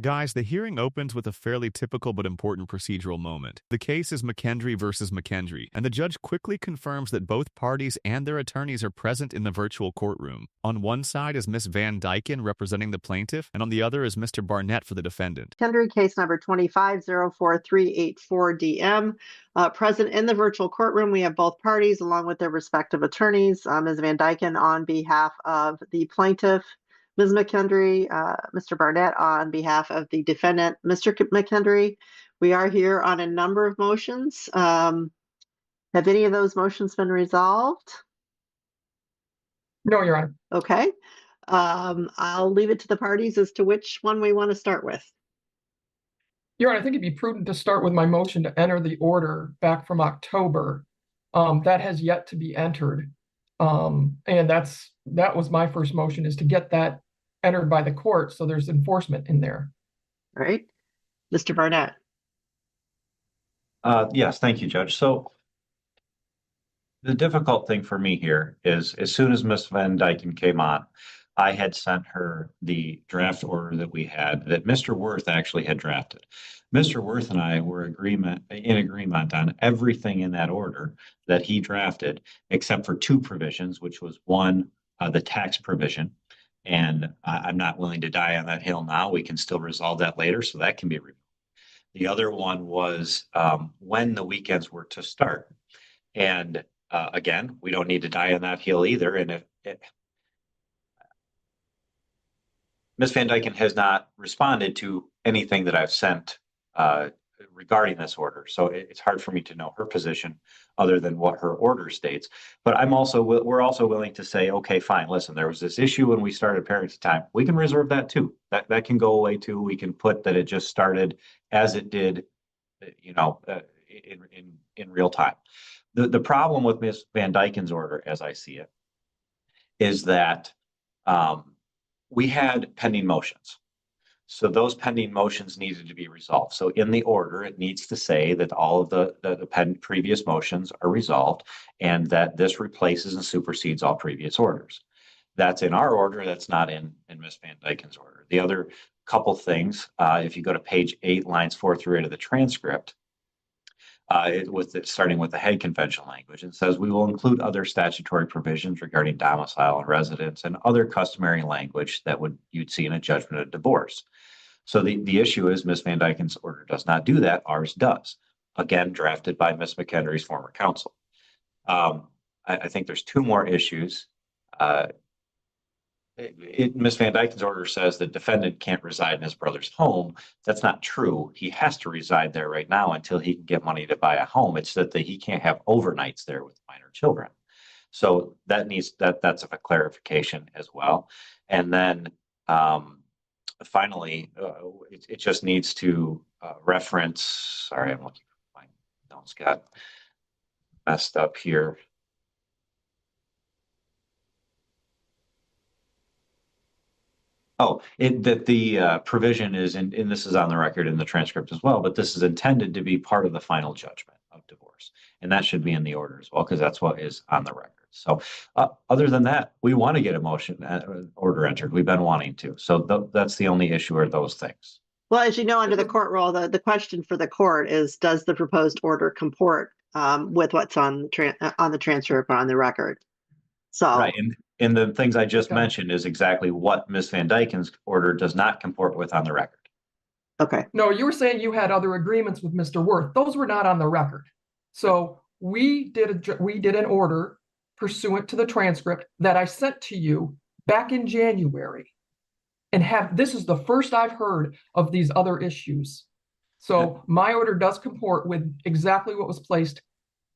Guys, the hearing opens with a fairly typical but important procedural moment. The case is McKendry versus McKendry, and the judge quickly confirms that both parties and their attorneys are present in the virtual courtroom. On one side is Miss Van Dyken representing the plaintiff, and on the other is Mr. Barnett for the defendant. McKendry case number 2504384DM. Present in the virtual courtroom, we have both parties along with their respective attorneys. Ms. Van Dyken on behalf of the plaintiff, Ms. McKendry, Mr. Barnett on behalf of the defendant, Mr. McKendry. We are here on a number of motions. Have any of those motions been resolved? No, Your Honor. Okay. I'll leave it to the parties as to which one we want to start with. Your Honor, I think it'd be prudent to start with my motion to enter the order back from October. That has yet to be entered. And that was my first motion, is to get that entered by the court so there's enforcement in there. All right. Mr. Barnett. Yes, thank you, Judge. So the difficult thing for me here is as soon as Ms. Van Dyken came on, I had sent her the draft order that we had that Mr. Worth actually had drafted. Mr. Worth and I were in agreement on everything in that order that he drafted, except for two provisions, which was one, the tax provision. And I'm not willing to die on that hill now. We can still resolve that later, so that can be removed. The other one was when the weekends were to start. And again, we don't need to die on that hill either. And Ms. Van Dyken has not responded to anything that I've sent regarding this order. So it's hard for me to know her position other than what her order states. But we're also willing to say, okay, fine, listen, there was this issue when we started parenting time. We can reserve that too. That can go away too. We can put that it just started as it did, in real time. The problem with Ms. Van Dyken's order, as I see it, is that we had pending motions. So those pending motions needed to be resolved. So in the order, it needs to say that all of the previous motions are resolved and that this replaces and supersedes all previous orders. That's in our order. That's not in Ms. Van Dyken's order. The other couple things, if you go to page 8, lines 4 through 8 of the transcript, starting with the head convention language, it says we will include other statutory provisions regarding domicile and residence and other customary language that you'd see in a judgment of divorce. So the issue is Ms. Van Dyken's order does not do that. Ours does. Again, drafted by Ms. McKendry's former counsel. I think there's two more issues. Ms. Van Dyken's order says the defendant can't reside in his brother's home. That's not true. He has to reside there right now until he can get money to buy a home. It's that he can't have overnights there with minor children. So that's a clarification as well. And then finally, it just needs to reference. Sorry, I'm looking for my notes. Got messed up here. That the provision is, and this is on the record in the transcript as well, but this is intended to be part of the final judgment of divorce. And that should be in the order as well, because that's what is on the record. So other than that, we want to get a motion order entered. We've been wanting to. So that's the only issue, are those things. Well, as you know, under the court rule, the question for the court is, does the proposed order comport with what's on the transcript or on the record? So right. And the things I just mentioned is exactly what Ms. Van Dyken's order does not comport with on the record. Okay. No, you were saying you had other agreements with Mr. Worth. Those were not on the record. So we did an order pursuant to the transcript that I sent to you back in January, and this is the first I've heard of these other issues. So my order does comport with exactly what was placed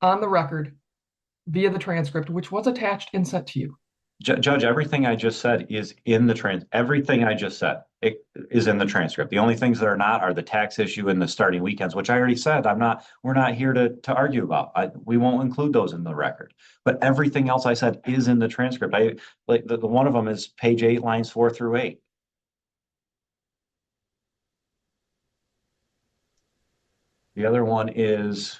on the record via the transcript, which was attached and sent to you. Judge, everything I just said is in the everything I just said is in the transcript. The only things that are not are the tax issue and the starting weekends, which I already said we're not here to argue about. We won't include those in the record. But everything else I said is in the transcript. The one of them is page 8, lines 4 through 8. The other one is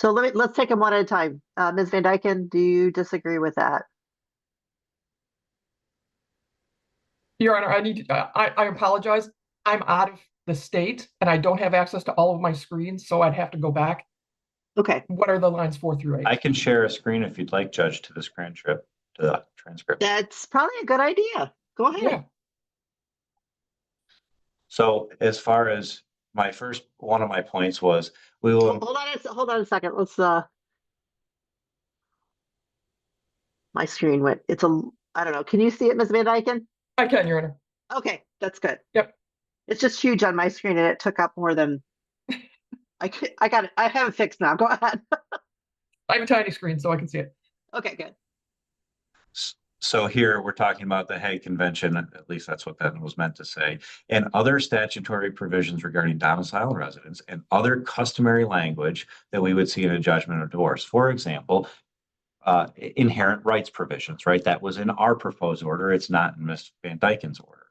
So let's take them one at a time. Ms. Van Dyken, do you disagree with that? Your Honor, I apologize. I'm out of the state and I don't have access to all of my screens, so I'd have to go back. Okay. What are the lines 4 through 8? I can share a screen if you'd like, Judge, to this transcript. That's probably a good idea. Go ahead. Yeah. So as far as one of my points was, we will. Hold on a second. Let's my screen went. I don't know. Can you see it, Ms. Van Dyken? I can, Your Honor. Okay, that's good. Yep. It's just huge on my screen and it took up more than I got it. I have it fixed now. Go ahead. I have a tiny screen so I can see it. Okay, good. So here we're talking about the Hague Convention, at least that's what that was meant to say, and other statutory provisions regarding domicile and residence and other customary language that we would see in a judgment of divorce. For example, inherent rights provisions, right? That was in our proposed order. It's not in Ms. Van Dyken's order.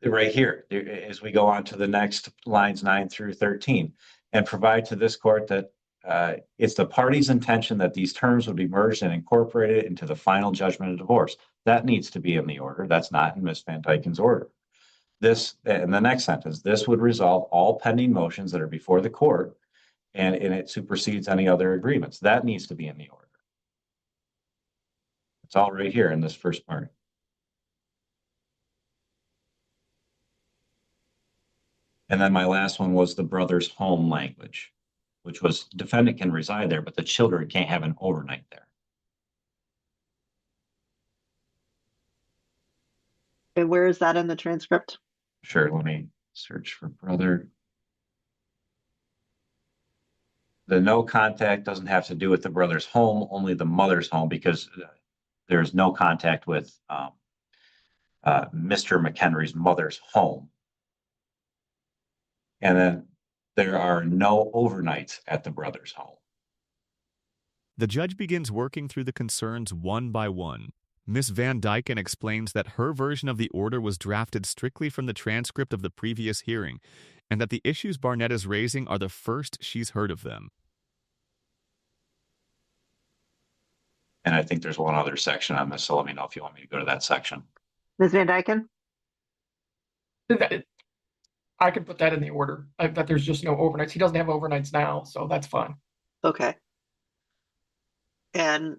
Right here, as we go on to the next lines 9 through 13, and provide to this court that it's the party's intention that these terms would be merged and incorporated into the final judgment of divorce. That needs to be in the order. That's not in Ms. Van Dyken's order. This, in the next sentence, this would resolve all pending motions that are before the court, and it supersedes any other agreements. That needs to be in the order. It's all right here in this first part. And then my last one was the brother's home language, which was defendant can reside there, but the children can't have an overnight there. And where is that in the transcript? Sure, let me search for brother. The no contact doesn't have to do with the brother's home, only the mother's home, because there's no contact with Mr. McHenry's mother's home. And then there are no overnights at the brother's home. The judge begins working through the concerns one by one. Ms. Van Dyken explains that her version of the order was drafted strictly from the transcript of the previous hearing, and that the issues Barnett is raising are the first she's heard of them. And I think there's one other section on this, so let me know if you want me to go to that section. Ms. Van Dyken? I could put that in the order, that there's just no overnights. He doesn't have overnights now, so that's fine. Okay. And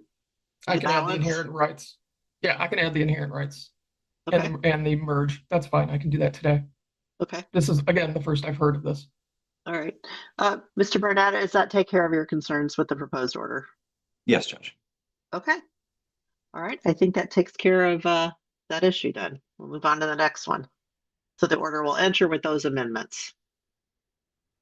I can add the inherent rights. Yeah, I can add the inherent rights. Okay. And the merge. That's fine. I can do that today. Okay. This is, again, the first I've heard of this. All right. Mr. Barnett, does that take care of your concerns with the proposed order? Yes, Judge. Okay. All right. I think that takes care of that issue then. We'll move on to the next one. So the order will enter with those amendments.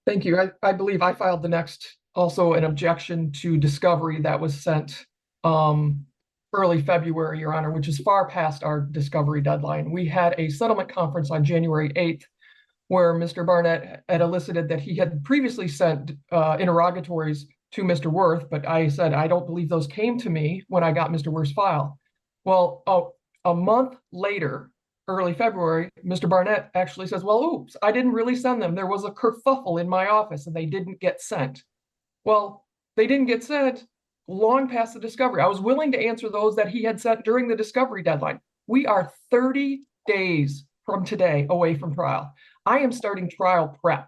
Thank you. I believe I filed the next, also an objection to discovery that was sent early February, Your Honor, which is far past our discovery deadline. We had a settlement conference on January 8th where Mr. Barnett had elicited that he had previously sent interrogatories to Mr. Worth, but I said, I don't believe those came to me when I got Mr. Worth's file. Well, a month later, early February, Mr. Barnett actually says, well, oops, I didn't really send them. There was a kerfuffle in my office and they didn't get sent. Well, they didn't get sent long past the discovery. I was willing to answer those that he had sent during the discovery deadline. We are 30 days from today away from trial. I am starting trial prep.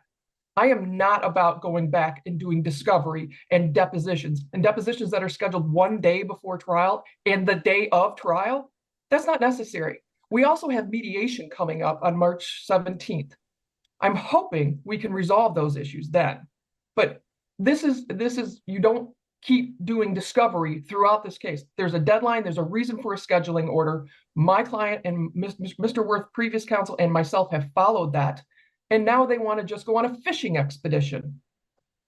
I am not about going back and doing discovery and depositions that are scheduled one day before trial and the day of trial. That's not necessary. We also have mediation coming up on March 17th. I'm hoping we can resolve those issues then. But this is you don't keep doing discovery throughout this case. There's a deadline, there's a reason for a scheduling order. My client and Mr. Worth, previous counsel, and myself have followed that. And now they want to just go on a fishing expedition.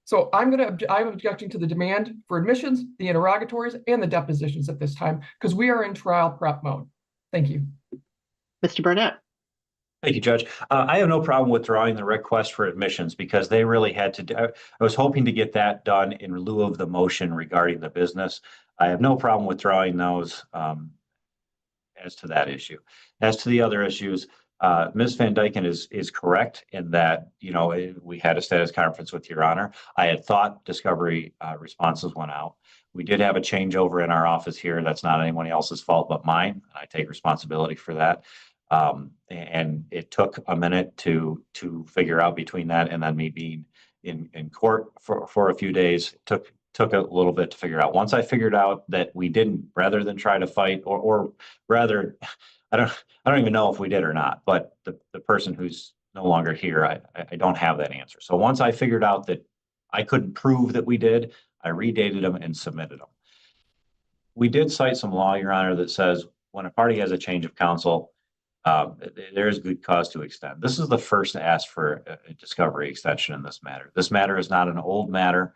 So I'm objecting to the demand for admissions, the interrogatories, and the depositions at this time, because we are in trial prep mode. Thank you. Mr. Barnett. Thank you, Judge. I have no problem withdrawing the request for admissions because they really had to do, I was hoping to get that done in lieu of the motion regarding the business. I have no problem withdrawing those as to that issue. As to the other issues, Ms. Van Dyken is correct in that, we had a status conference with Your Honor. I had thought discovery responses went out. We did have a changeover in our office here. That's not anyone else's fault but mine. I take responsibility for that. And it took a minute to figure out between that and then me being in court for a few days. Took a little bit to figure out. Once I figured out that we didn't, rather than try to fight, or rather, I don't even know if we did or not, but the person who's no longer here, I don't have that answer. So once I figured out that I couldn't prove that we did, I redated them and submitted them. We did cite some law, Your Honor, that says when a party has a change of counsel, there is good cause to extend. This is the first to ask for a discovery extension in this matter. This matter is not an old matter.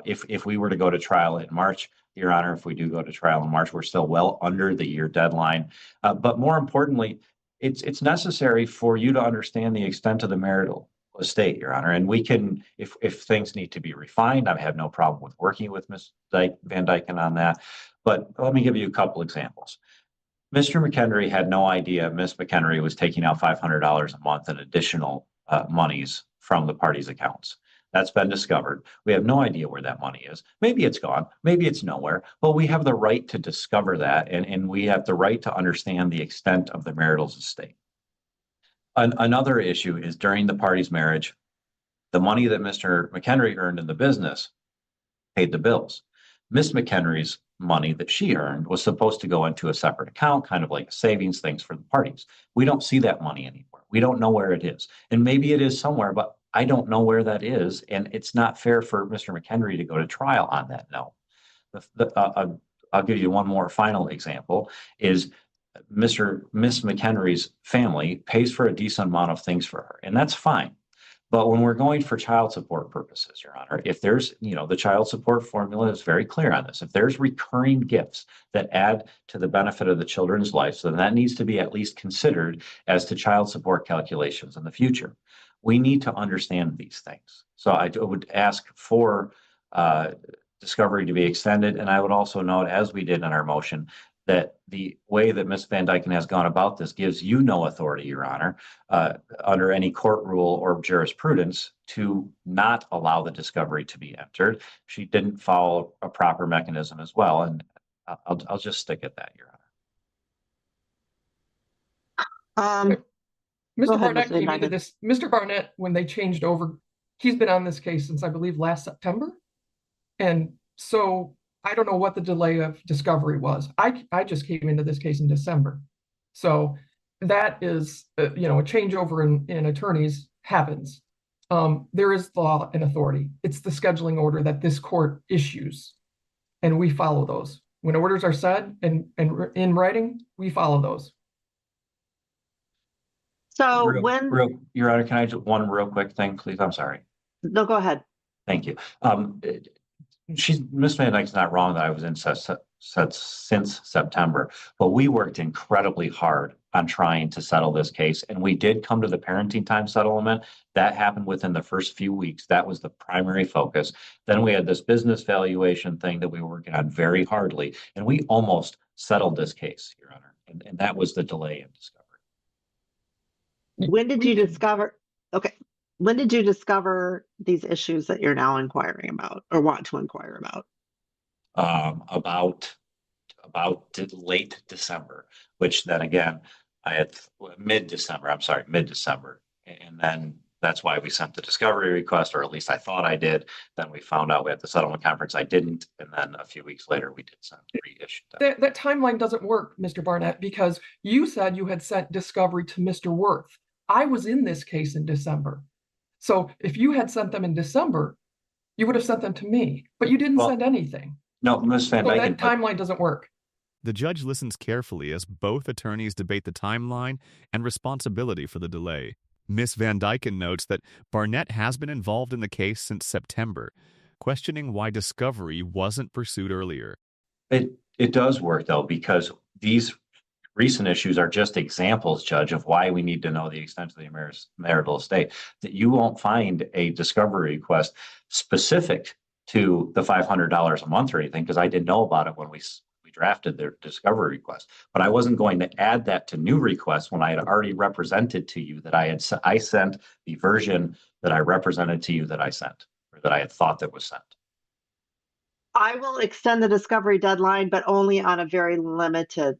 If we were to go to trial in March, Your Honor, if we do go to trial in March, we're still well under the year deadline. But more importantly, it's necessary for you to understand the extent of the marital estate, Your Honor. And we can, if things need to be refined, I have no problem with working with Ms. Van Dyken on that. But let me give you a couple examples. Mr. McHenry had no idea Ms. McHenry was taking out $500 a month in additional monies from the party's accounts. That's been discovered. We have no idea where that money is. Maybe it's gone. Maybe it's nowhere. But we have the right to discover that, and we have the right to understand the extent of the marital estate. Another issue is during the party's marriage, the money that Mr. McHenry earned in the business paid the bills. Ms. McHenry's money that she earned was supposed to go into a separate account, kind of like savings things for the parties. We don't see that money anywhere. We don't know where it is. And maybe it is somewhere, but I don't know where that is. And it's not fair for Mr. McHenry to go to trial on that. No. I'll give you one more final example is Miss McHenry's family pays for a decent amount of things for her, and that's fine. But when we're going for child support purposes, Your Honor, if there's, the child support formula is very clear on this. If there's recurring gifts that add to the benefit of the children's lives, then that needs to be at least considered as to child support calculations in the future. We need to understand these things. So I would ask for discovery to be extended. And I would also note, as we did in our motion, that the way that Ms. Van Dyken has gone about this gives you no authority, Your Honor, under any court rule or jurisprudence to not allow the discovery to be entered. She didn't follow a proper mechanism as well. And I'll just stick at that, Your Honor. Mr. Barnett came into this. Mr. Barnett, when they changed over, he's been on this case since I believe last September. And so I don't know what the delay of discovery was. I just came into this case in December. So that is, a changeover in attorneys happens. There is law and authority. It's the scheduling order that this court issues, and we follow those. When orders are said and in writing, we follow those. So Your Honor, can I just one real quick thing, please? I'm sorry. No, go ahead. Thank you. Ms. Van Dyke's not wrong that I was in since September, but we worked incredibly hard on trying to settle this case. And we did come to the parenting time settlement. That happened within the first few weeks. That was the primary focus. Then we had this business valuation thing that we were working on very hardly. And we almost settled this case, Your Honor. And that was the delay in discovery. When did you discover? Okay. When did you discover these issues that you're now inquiring about or want to inquire about? About late December, which then again, I had mid-December. And then that's why we sent the discovery request, or at least I thought I did. Then we found out we had the settlement conference. I didn't. And then a few weeks later, we did send reissue. That timeline doesn't work, Mr. Barnett, because you said you had sent discovery to Mr. Worth. I was in this case in December. So if you had sent them in December, you would have sent them to me, but you didn't send anything. No, Ms. Van Dyken. That timeline doesn't work. The judge listens carefully as both attorneys debate the timeline and responsibility for the delay. Ms. Van Dyken notes that Barnett has been involved in the case since September, questioning why discovery wasn't pursued earlier. It does work, though, because these recent issues are just examples, Judge, of why we need to know the extent of the marital estate. That you won't find a discovery request specific to the $500 a month or anything, because I didn't know about it when we drafted their discovery request. But I wasn't going to add that to new requests when I had already represented to you that I sent the version that I represented to you that I sent, or that I had thought that was sent. I will extend the discovery deadline, but only on a very limited,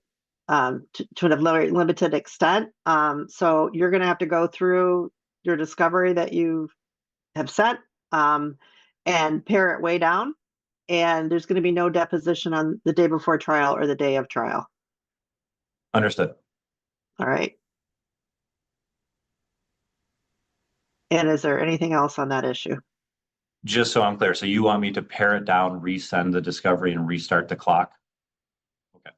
to a very limited extent. So you're going to have to go through your discovery that you have sent, and pare it way down. And there's going to be no deposition on the day before trial or the day of trial. Understood. All right. And is there anything else on that issue? Just so I'm clear, so you want me to pare it down, resend the discovery, and restart the clock? Okay.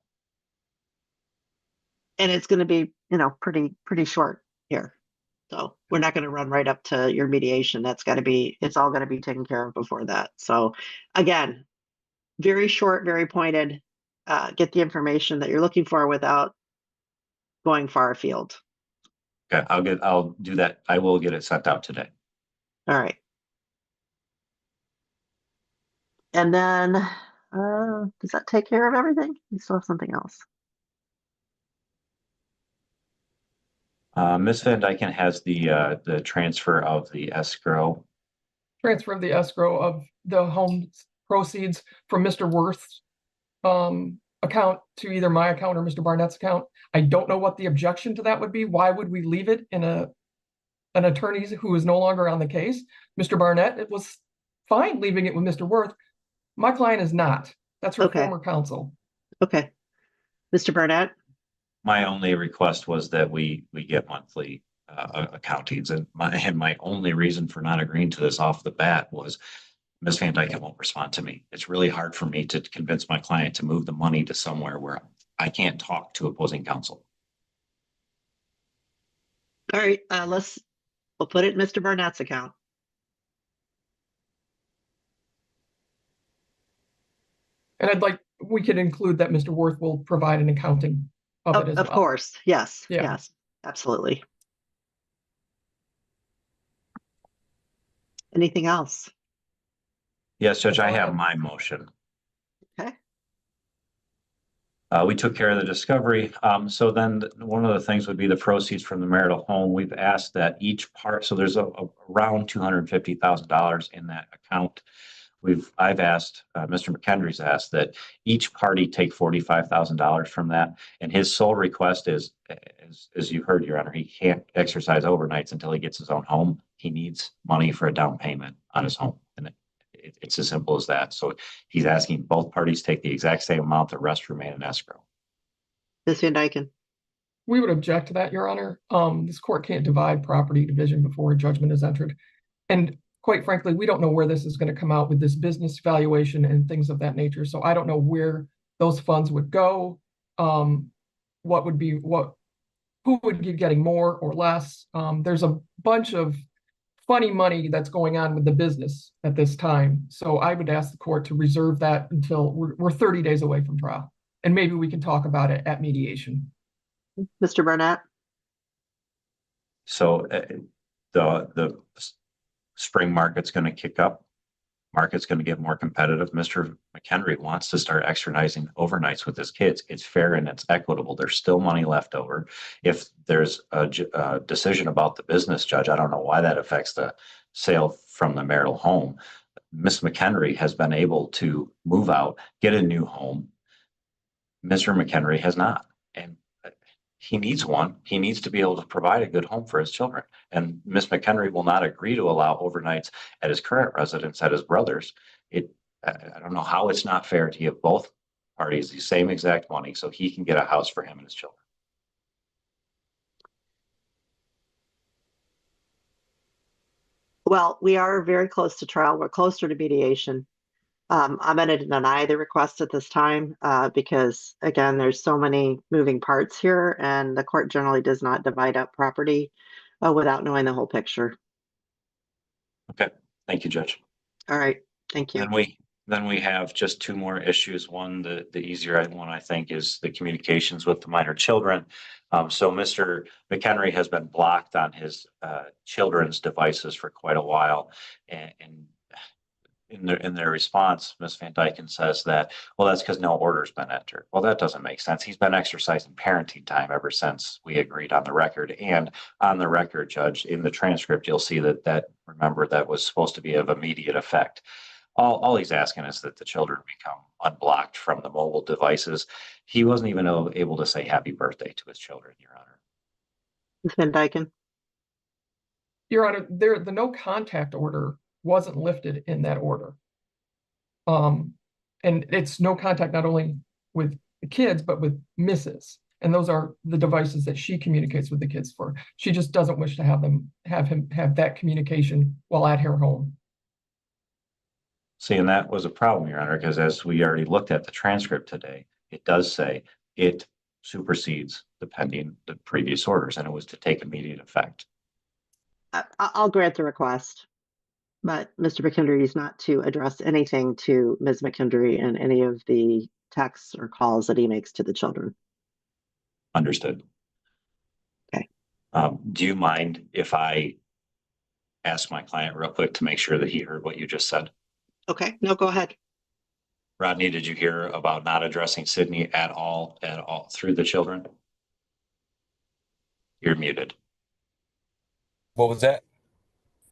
And it's going to be, pretty short here. So we're not going to run right up to your mediation. It's all going to be taken care of before that. So again, very short, very pointed, get the information that you're looking for without going far afield. Okay, I'll do that. I will get it sent out today. All right. And then, does that take care of everything? You still have something else? Ms. Van Dyken has the transfer of the escrow. Transfer of the escrow of the home proceeds from Mr. Worth's account to either my account or Mr. Barnett's account. I don't know what the objection to that would be. Why would we leave it in an attorney who is no longer on the case? Mr. Barnett, it was fine leaving it with Mr. Worth. My client is not. That's her Okay. former counsel. Okay. Mr. Barnett? My only request was that we get monthly accountings, and my only reason for not agreeing to this off the bat was Ms. Van Dyken won't respond to me. It's really hard for me to convince my client to move the money to somewhere where I can't talk to opposing counsel. All right, we'll put it in Mr. Barnett's account. And we could include that Mr. Worth will provide an accounting of it as well. Of course, yes, Yeah. yes, absolutely. Anything else? Yes, Judge, I Go have ahead. my motion. Okay. We took care of the discovery. So then one of the things would be the proceeds from the marital home. We've asked that each part, so there's around $250,000 in that account. I've asked, Mr. McKendry's asked that each party take $45,000 from that. And his sole request is, as you heard, Your Honor, he can't exercise overnights until he gets his own home. He needs money for a down payment on his home. And it's as simple as that. So he's asking both parties take the exact same amount, the rest remain in escrow. Ms. Van Dyken? We would object to that, Your Honor. This court can't divide property division before a judgment is entered. And quite frankly, we don't know where this is going to come out with this business valuation and things of that nature. So I don't know where those funds would go. Who would be getting more or less. There's a bunch of funny money that's going on with the business at this time. So I would ask the court to reserve that until we're 30 days away from trial. And maybe we can talk about it at mediation. Mr. Barnett? So the spring market's going to kick up. Market's going to get more competitive. Mr. McHenry wants to start externizing overnights with his kids. It's fair and it's equitable. There's still money left over. If there's a decision about the business, Judge, I don't know why that affects the sale from the marital home. Ms. McHenry has been able to move out, get a new home. Mr. McHenry has not. And he needs one. He needs to be able to provide a good home for his children. And Ms. McHenry will not agree to allow overnights at his current residence at his brother's. I don't know how it's not fair to give both parties the same exact money so he can get a house for him and his children. Well, we are very close to trial. We're closer to mediation. I'm going to deny the request at this time because, again, there's so many moving parts here, and the court generally does not divide up property without knowing the whole picture. Okay, thank you, Judge. All right, thank you. Then we have just two more issues. One, the easier one, I think, is the communications with the minor children. So Mr. McHenry has been blocked on his children's devices for quite a while, and in their response, Ms. Van Dyken says that, well, that's because no order's been entered. Well, that doesn't make sense. He's been exercising parenting time ever since we agreed on the record. And on the record, Judge, in the transcript, you'll see remember, that was supposed to be of immediate effect. All he's asking is that the children become unblocked from the mobile devices. He wasn't even able to say happy birthday to his children, Your Honor. Ms. Van Dyken. Your Honor, the no contact order wasn't lifted in that order. And it's no contact not only with the kids, but with Mrs. And those are the devices that she communicates with the kids for. She just doesn't wish to have him have that communication while at her home. See, and that was a problem, Your Honor, because as we already looked at the transcript today, it does say it supersedes the previous orders, and it was to take immediate effect. I'll grant the request, but Mr. McKendry is not to address anything to Ms. McKendry in any of the texts or calls that he makes to the children. Understood. Okay. Do you mind if I ask my client real quick to make sure that he heard what you just said? Okay, no, go ahead. Rodney, did you hear about not addressing Sydney at all through the children? You're muted. What was that?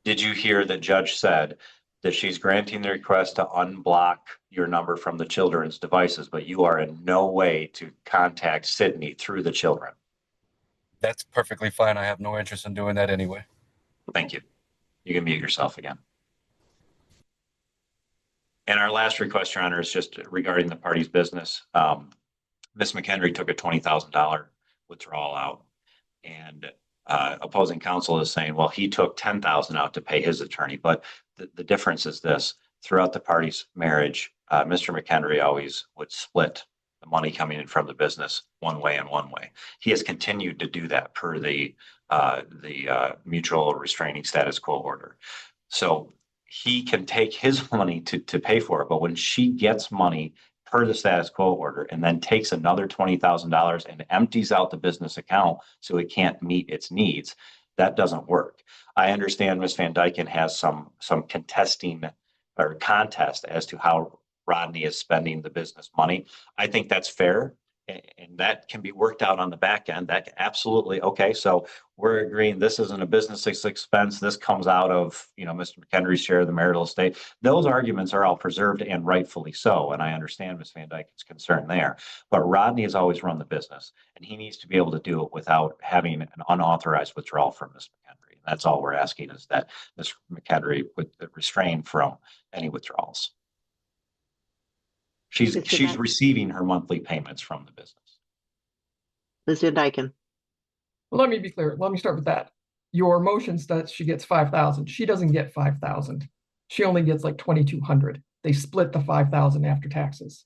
Did you hear the judge said that she's granting the request to unblock your number from the children's devices, but you are in no way to contact Sydney through the children? That's perfectly fine. I have no interest in doing that anyway. Thank you. You can mute yourself again. And our last request, Your Honor, is just regarding the party's business. Ms. McHenry took a $20,000 withdrawal out, and opposing counsel is saying, well, he took $10,000 out to pay his attorney. But the difference is this: throughout the party's marriage, Mr. McHenry always would split the money coming in from the business one way and one way. He has continued to do that per the mutual restraining status quo order. So he can take his money to pay for it, but when she gets money per the status quo order and then takes another $20,000 and empties out the business account so it can't meet its needs, that doesn't work. I understand Ms. Van Dyken has some contesting or contest as to how Rodney is spending the business money. I think that's fair, and that can be worked out on the back end. That absolutely okay. So we're agreeing this isn't a business expense. This comes out of Mr. McHenry's share of the marital estate. Those arguments are all preserved, and rightfully so. And I understand Ms. Van Dyken's concern there. But Rodney has always run the business, and he needs to be able to do it without having an unauthorized withdrawal from Ms. McHenry. And that's all we're asking, is that Ms. McHenry would refrain from any withdrawals. She's receiving her monthly payments from the business. Ms. Van Dyken. Let me be clear. Let me start with that. Your motion says she gets $5,000. She doesn't get $5,000. She only gets like $2,200. They split the $5,000 after taxes.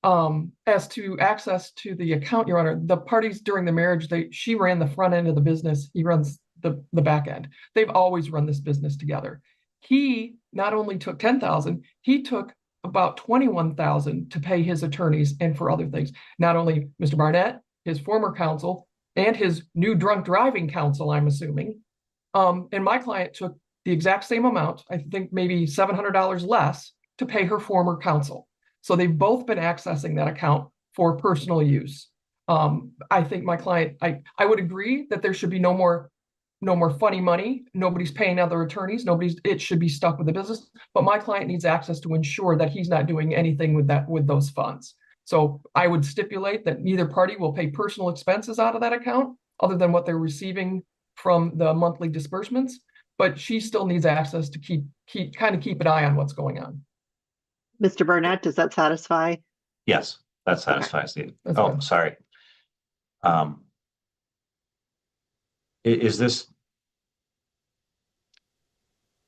As to access to the account, Your Honor, the parties during the marriage, she ran the front end of the business. He runs the back end. They've always run this business together. He not only took $10,000, he took about $21,000 to pay his attorneys and for other things. Not only Mr. Barnett, his former counsel, and his new drunk driving counsel, I'm assuming. And my client took the exact same amount, I think maybe $700 less, to pay her former counsel. So they've both been accessing that account for personal use. I think my client, I would agree that there should be no more funny money. Nobody's paying other attorneys. It should be stuck with the business. But my client needs access to ensure that he's not doing anything with those funds. So I would stipulate that neither party will pay personal expenses out of that account other than what they're receiving from the monthly disbursements. But she still needs access to keep an eye on what's going on. Mr. Barnett, does that satisfy? Yes, that satisfies the. That's Oh, fine. sorry. Is this?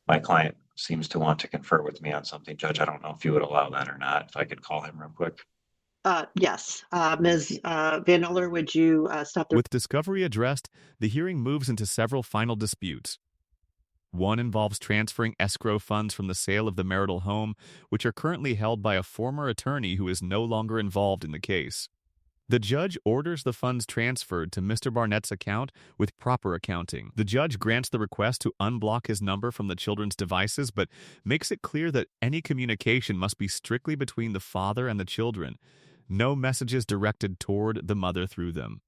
My client seems to want to confer with me on something, Judge. I don't know if you would allow that or not. If I could call him real quick. Yes. Ms. Van Oler, would you stop the... With discovery addressed, the hearing moves into several final disputes. One involves transferring escrow funds from the sale of the marital home, which are currently held by a former attorney who is no longer involved in the case. The judge orders the funds transferred to Mr. Barnett's account with proper accounting. The judge grants the request to unblock his number from the children's devices, but makes it clear that any communication must be strictly between the father and the children. No messages directed toward the mother through them.